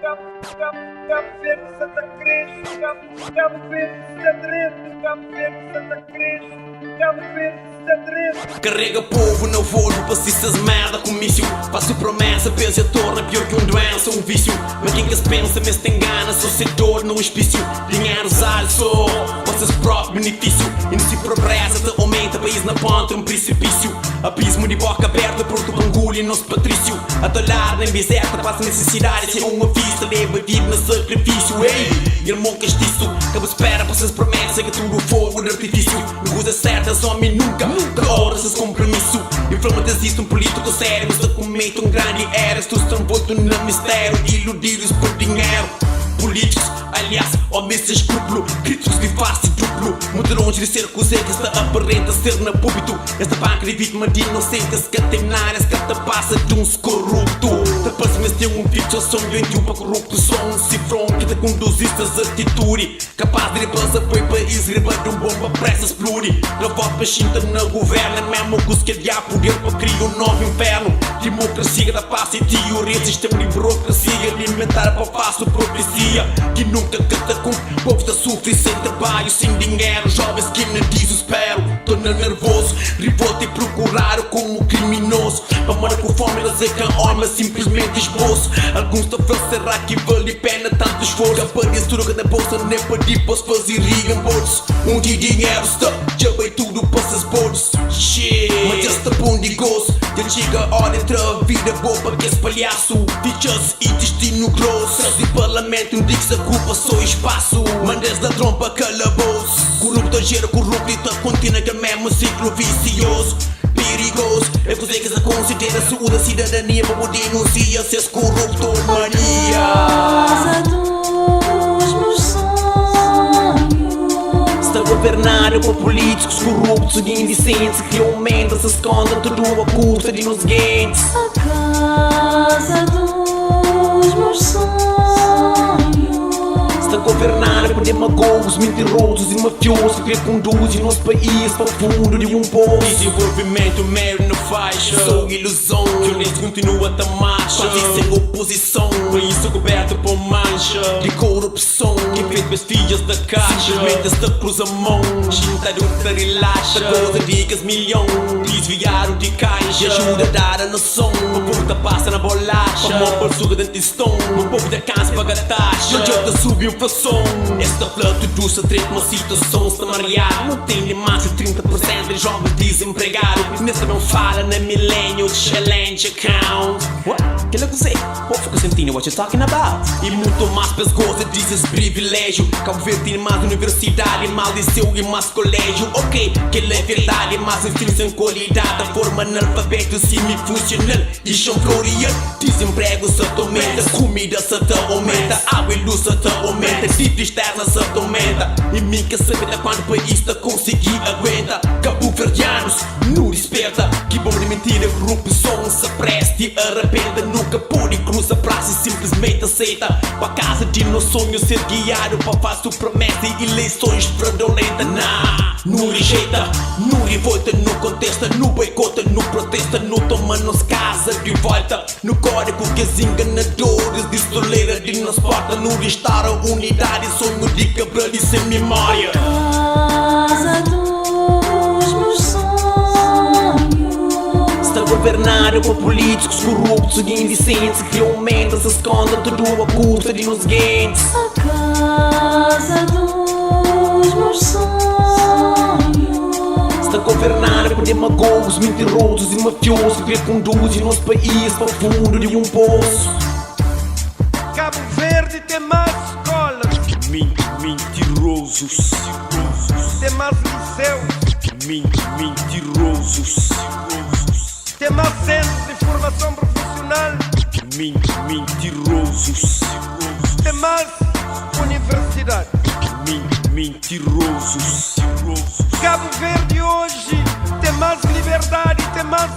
Cabo Verde, Santa Cruz, Cabo Verde, Santa Cabo Verde, Santa Cruz, Cabo Verde, Santa. Carrega povo no voo, passistas merda comício. Faço promessa, pensa torna pior que doença, um vício. Mas quem que se pensa, mas tem gana, sou setor no hospício. Dinheiro usado só, vocês próprio benefício. E não se progressa, te aumenta, país na ponta, um precipício. Abismo de boca aberta, Porto Bangulho e nosso patrício. A talhar nem biserta, passa necessidade, sem uma vista, leva vida no sacrifício. Ei, irmão castiço, cabo espera, vocês promessas que tudo fogo de artifício. Não coisa certa, homem nunca ora esses compromisso. Inflama-te existe um político sério, mas te comete um grande era. Tu estão envolto no mistério, iludidos por dinheiro. Políticos, aliás, homens sem escrúpulo, críticos de face duplo. Muito longe de ser coisa que está aparenta ser na púlpito. Esta banca de vítima de inocentes que tem áreas que te passa de uns corrupto. Te parece tem um fixação de um para corrupto. Só um cifrão que te conduziste às atitudes. Capaz de repensar foi país, rebate um bomba pressa explode. Levou para Chinta na governa, mesmo que os que há poder para criar um novo inferno. Democracia da paz e teoria, sistema de burocracia alimentar para fácil profecia. Que nunca canta com povos da sofrer sem trabalho, sem dinheiro, jovens que não desespero. Torna nervoso, revolta e procurar como criminoso. Para morar com fome, eles é que homem simplesmente esboço. Alguns estão a será que vale pena tanto esforço. Aparece tudo que na bolsa, nem pedir posso fazer reembolso. De dinheiro está, já veio tudo para esses bolsos. Shit, mas esta bom de gozo. Já chega a hora entre a vida boa para que esse palhaço. Features e destino grosso. Céus e parlamento, um dia que se ocupa só espaço. Mandas da trompa calabouço. Corrupto gera corrupto e tá contínua que é mesmo ciclo vicioso. Perigoso, é você que se considera a sua cidadania para poder denunciar seus corruptos mania. Casa dos meus sonhos. Está governado por políticos corruptos e indecentes que aumentam, se escondem tudo a custa de nos guedes. A casa dos meus sonhos. Está governado por demagogos, mentirosos e mafiosos que conduzem nosso país para o fundo de um poço. Desenvolvimento mero na faixa, sou ilusão. Violência continua a marcha, quase sem oposição. País coberto por mancha de corrupção. Quem fez bestilhas da caixa simplesmente está cruza mão. Chinta de outra relaxa, coisa dicas milhão. Desviaram de caixa, ajuda a dar a noção. O povo da passa na bolacha, a mão por suga dentro de stone. O povo da casa paga taxa, não adianta subir o fação. Esta planta do se treta uma situação se marear. Não tem de mais de 30% de jovens desempregados. Nessa não fala na millennial challenge account. What? Que louco você? Povo fica sentindo what you talking about. E muito mais pescoço dizes privilégio. Cabo Verde tem mais universidade, mal liceu e mais colégio. Ok, que é verdade, mas ensino sem qualidade. A forma analfabeto semi-funcional e chão florido. Desemprego se aumenta, comida se aumenta, água e luz se aumenta, tipo externa se aumenta. E mim que sabe da quando o país está conseguir aguenta. Cabo Verdeanos, não desperta. Que bom de mentira, corrupção se preste. Arrependa, nunca pode cruzar praça e simplesmente aceita. Para casa de nos sonhos ser guiado para fazer promessa e eleições fraudulentas. Não rejeita, não revolta, não contesta, não boicota, não protesta, não toma nos casa de volta. No código que os enganadores de soleira de nos porta. Não restaura a unidade, sonho de Cabral e sem memória. Casa dos meus sonhos. Está governado por políticos corruptos e indecentes que aumentam, se escondem tudo a custa de nos guedes. A casa dos meus sonhos. Está governado por demagogos, mentirosos e mafiosos que conduzem nosso país para o fundo de um poço. Cabo Verde tem mais escolas, Mentirosos. tem mais liceus, Mentirosos. tem mais centros de formação profissional, Mentirosos. tem mais universidade. Mentirosos. Cabo Verde hoje tem mais liberdade, tem mais